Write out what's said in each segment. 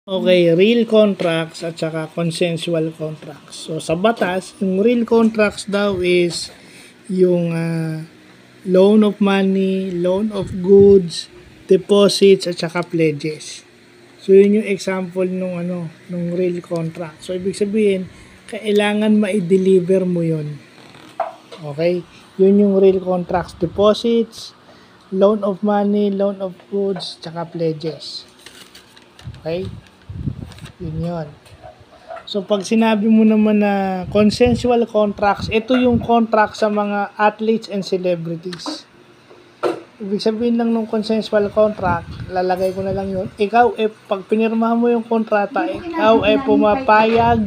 Okay, real contracts at saka consensual contracts. So, sa batas, yung real contracts daw is yung loan of money, loan of goods, deposits, at saka pledges. So, yun yung example nung real contract. So, ibig sabihin, kailangan ma-deliver mo yun. Okay? Yun yung real contracts. Deposits, loan of money, loan of goods, tsaka pledges. Okay? Yun. So, pag sinabi mo naman na consensual contracts, ito yung contract sa mga athletes and celebrities. Ibig sabihin lang ng consensual contract, lalagay ko na lang yun. Ikaw, pag pinirmahan mo yung kontrata, ikaw ay pumapayag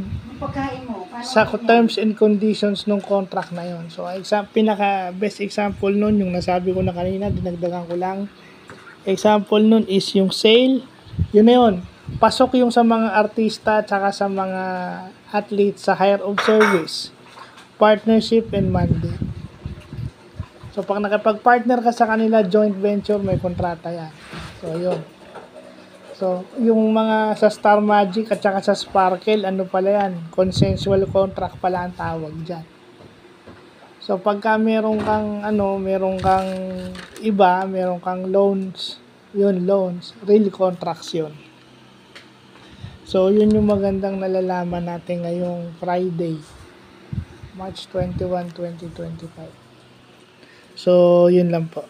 sa terms and conditions ng contract na yun. So, pinaka best example nun, yung nasabi ko na kanina, dinagdagan ko lang. Example nun is yung sale, yun na yun. Pasok yung sa mga artista tsaka sa mga athletes sa hire of service, partnership, and mandate. So, pag nakipag-partner ka sa kanila, joint venture, may kontrata yan. So, yun. So, yung mga sa Star Magic at saka sa Sparkle, ano pala yan? Consensual contract pala ang tawag dyan. So, pagka meron kang iba, meron kang loans, yun, loans, real contracts yun. So, yun yung magandang nalalaman natin ngayong Friday, March 21, 2025. So, yun lang po.